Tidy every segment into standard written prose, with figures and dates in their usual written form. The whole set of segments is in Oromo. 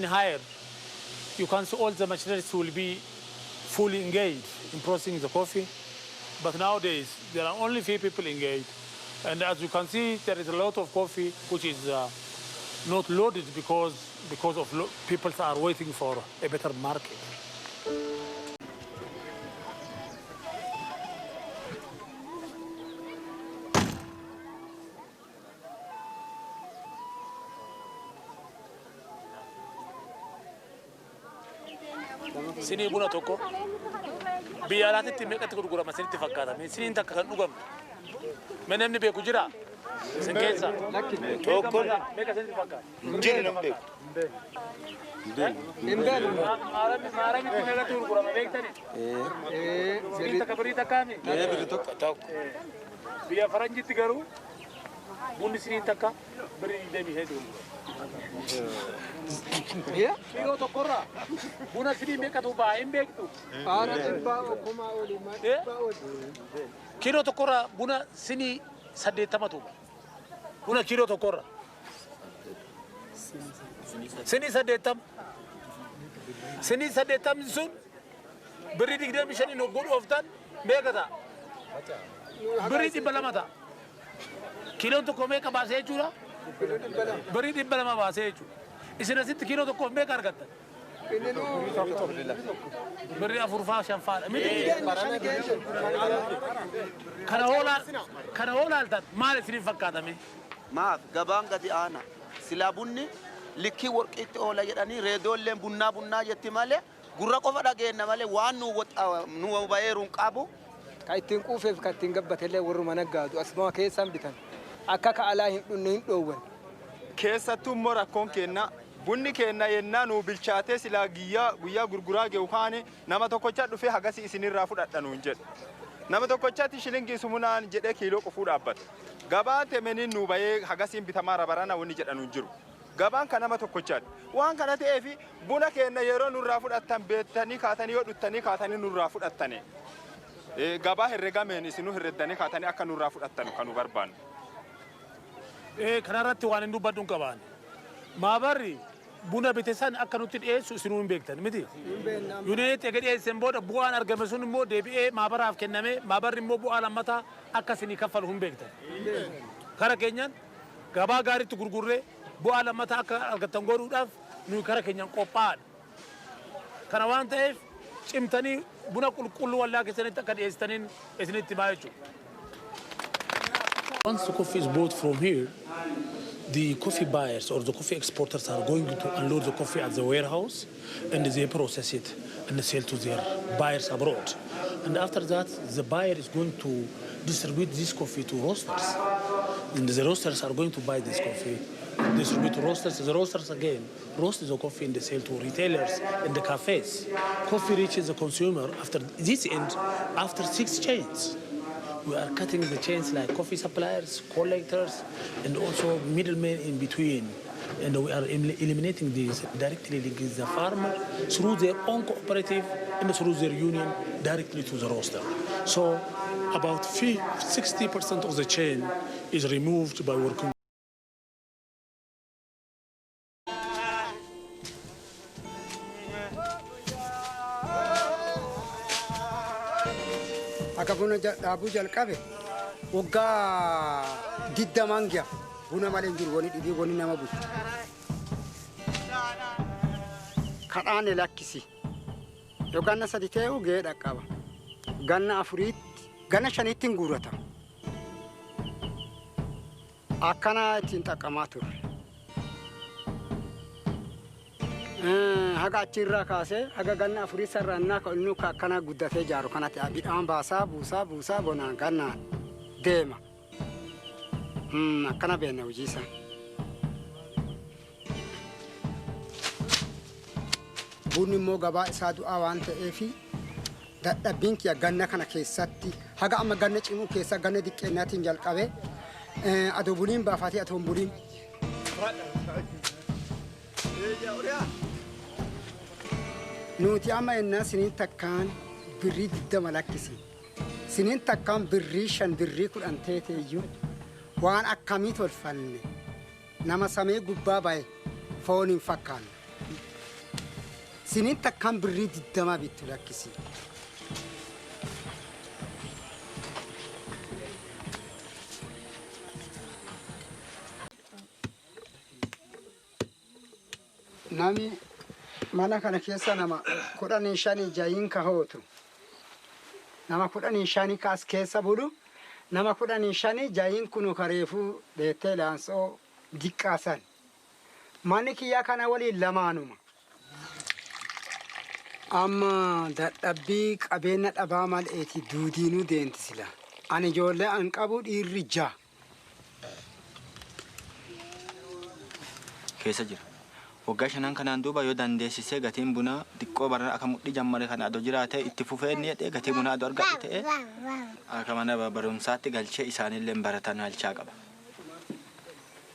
higher, you can see all the machineries will be fully engaged in processing the coffee. But nowadays, there are only few people engaged. And as you can see, there is a lot of coffee which is not loaded because of people are waiting for a better market. Sini buna tokko biyya alaatti meeqatti gurgurama sinitti fakkaata siniin takka kan dhugamu namni beeku jira sin keessa tokko meeqa sinitti fakkaata injiri namni beeku maarami meeqatti gurgurama beektani siniin takka birii takkaami birii tokko biyya faranjitti garuu bunni siniin takka birii deemi heedu Yeah, kilo to korra. Buna sini meka to ba imbek tu. Ara ba kuma oli ma ba oli. Kilo to korra buna sini sadde tamatu. Buna kilo to korra. Sini sadde tam. Sini sadde tam sun. Beri digde mishani no good of that. Meka ta. Beri di balamata. Kilo to komeka ba se chura. Beri di balama ba se chura. Isina sitti kilo tokko meeqa argatta? Birri afurfaa shanfaa. Kana hoolaaltan maal isiniif fakkaatame? Maaf gabaan gadi aana. Silaa bunni likkii warqiitti oola jedhanii reedoolleen bunnaa jetti malee gurra qofa dhageenna malee waan nu bayeeruun qabu. Ka ittiin quufeef ka ittiin gabbatellee warruma naggaatu asuma keessaan bitan. Akka ka alaa hin dhunne hin dhoowwan. Keessattuu immoo rakkoon kenna bunni kenna yennaa nu bilchaatee silaa guyyaa gurguraa ge'u kaane nama tokkocha dhufee hagasi isinirraa fudhadhanu hin jedhu. Nama tokkochatti shilingii sumunaan jedhee kiiloo qofuu dhaabbata. Gabaan temeniin nu bayee hagasiin bitamaa rabarana wanni jedhanu hin jiru. Gabaan kan nama tokkochaati. Waan kana ta'eefi buna kenna yeroo nurraa fudhattan beektanii kaatanii yoo dhuttanii kaatanii nurraa fudhattane. Gabaa herregameen isinuu herreddanii kaatanii akka nurraa fudhattanu kan nu barbaannu. Kanarratti waan hin dubbadhu qaban. Maabarri buna bitesan akka nutti dhiyeessu isinuu hin beektan miti. Yuuniyeetti egaa dhiyeessan booda bu'aan argame sun immoo deebi'ee maabaraaf kenname maabarri immoo bu'aa lammataa akka isinii kaffalu hin beektan. Kara keenyan gabaa gaariitti gurgurree bu'aa lammataa akka argattan godhuudhaaf nuyi kara keenyan qophaa'adha. Kana waan ta'eef cimtanii buna qulqulluu wallaa keessanitti akka dhiyeessitaniin isinitti himaa jechuudha. Once the coffee is bought from here, the coffee buyers or the coffee exporters are going to unload the coffee at the warehouse and they process it and sell to their buyers abroad. And after that, the buyer is going to distribute this coffee to roasters. And the roasters are going to buy this coffee, distribute to roasters. The roasters again roast the coffee and they sell to retailers and the cafes. Coffee reaches the consumer after this end, after 6 chains. We are cutting the chains like coffee suppliers, collectors, and also middlemen in between. And we are eliminating these, directly linking the farmer through their own cooperative and through their union directly to the roaster. So about 60% of the chain is removed by working. Akabuna Abu Jalkabe, Uga Didda Mangia, Bunamalin, one it be one in Namabu. Karane Lakisi. Yogana Saditeo get a cover. Ganna Afrit, Ganashanitin Gurata. Akana Tintakamatur. Haga chirra kase haga ganna furisa ranna ko nu ka kana guddate jaru kana ta bi an basa busa bona ganna dema kana bene ujisa bunni mo gaba isadu awante efi dadda binki ya ganna kana keessatti haga amma ganna cimu keessa ganna diqqeenatiin jalqabe ado bunin baafati aton bunin Nuti ama enna sinin takkaan birrii 20 lakkisi. Sinin takkaan birrii 5 birrii 10 teeteeyyuu waan akkamii tolfanne nama samee gubbaa bahe foon hin fakkaanne. sinin takkan birrii 20 bittu lakkisi. Nami mana kana keessa nama 15 jayin ka hootu. Nama 15 kaas keessa bulu. Nama 15 jayin kunu kareefu deettee laansoo diqqaasan. Manni kiyyaa kana waliin lamaanuma. Amma dadhabbii qabeenya dhabaa mal'eeti duudiinuu deemti sila. Ani ijoollee an qabu dhiirri 6. Keessa jira. Waggaa 5 kanaan duuba yoo dandeessisee gatiin bunaa xiqqoo barana akka mudhii jammare kana adoo jiraate itti fufee inni jedhee gatii bunaa adoo argate ta'e akka mana barumsaatti galchee isaanillee baratan halchaa qaba.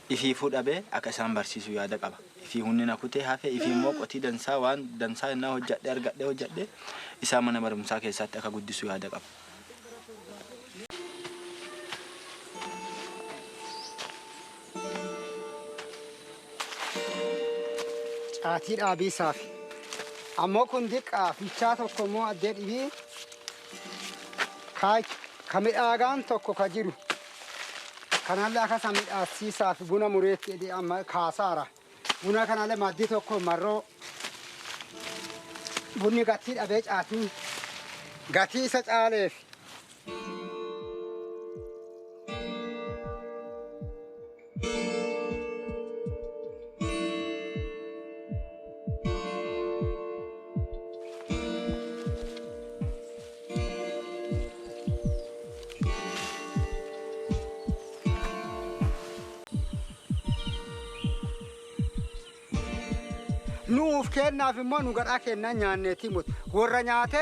Ifii fuudhabee akka isaan barsiisu yaada qaba. Ifii hunni na kutee hafee ifii immoo qotii dansaa waan dansaa innaa hojjadhee argadhee hojjadhee isaan mana barumsaa keessatti akka guddisu yaada qaba. Caatii dhaabii saafi. Ammoo kun diqqaa fichaa tokko immoo addee dhibii ka midhaagaan tokko ka jiru. Kanallee akkasa midhaasiisaaf buna mureetti jedhee amma kaasaara. Buna kanallee maddii tokko marroo bunni gatii dhabee caatii gatii isa caaleef. Nuuf kennaaf immoo nu gadhaa kenna nyaanneetii mut warra nyaate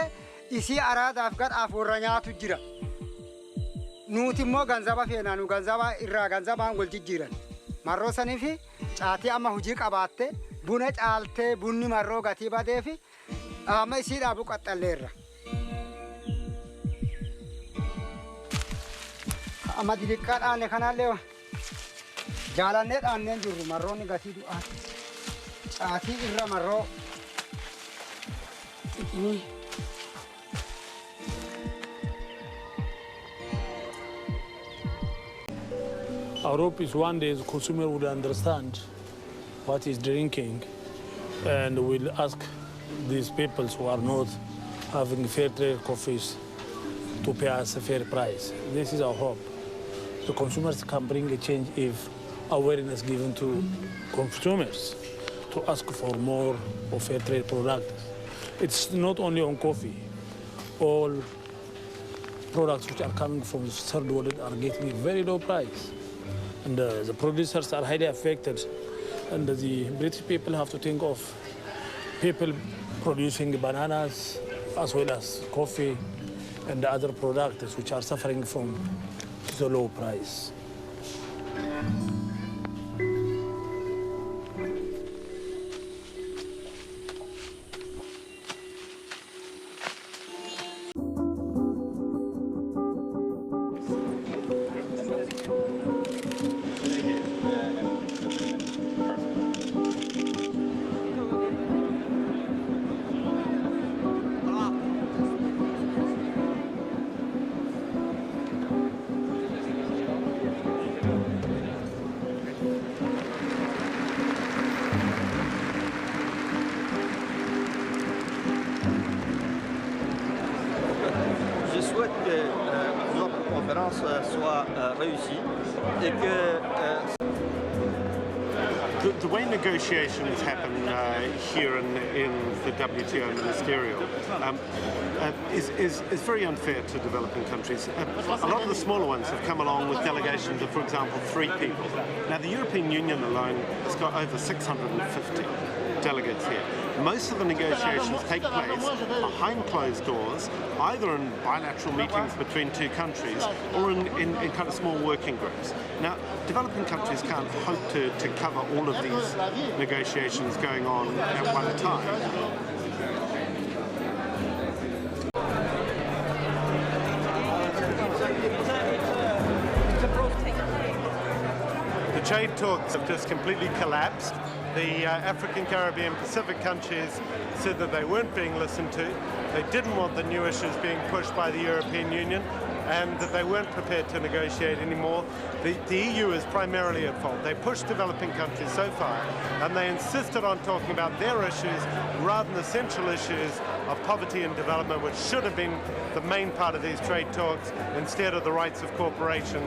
isii araadaaf gadhaaf warra nyaatu jira. Nuti immoo ganzaba feenaa nu ganzaba irraa ganzabaan wal jijjiiran. Marroo sanii fi caatii amma hojii qabaatte buna caaltee bunni marroo gatii badee fi amma isii dhaabu qaxxalleerra. Amma diliqqaa dhaanne kanallee jaalannee dhaanneen jirru marroonni gatii du'aati. Caatii irra marroo xiqqinii. Our hope is one day the consumer would understand what he's drinking and will ask these people who are not having fair trade coffees to pay us a fair price. This is our hope. The consumers can bring a change if awareness given to consumers to ask for more of fair trade products. It's not only on coffee. All products which are coming from third world are getting a very low price. And the producers are highly affected. And the British people have to think of people producing bananas as well as coffee and the other products which are suffering from the low price. Soit réussie et que the way negotiations happen here in the WTO ministerial is very unfair to developing countries. A lot of the smaller ones have come along with delegations of, for example, 3 people. Now, the European Union alone has got over 650 delegates here. Most of the negotiations take place behind closed doors, either in bilateral meetings between 2 countries or in kind of small working groups. Now, developing countries can't hope to cover all of these negotiations going on at one time. The trade talks have just completely collapsed. The African, Caribbean, Pacific countries said that they weren't being listened to. They didn't want the new issues being pushed by the European Union, and that they weren't prepared to negotiate anymore. The EU is primarily at fault. They pushed developing countries so far, and they insisted on talking about their issues rather than the central issues of poverty and development, which should have been the main part of these trade talks, instead of the rights of corporations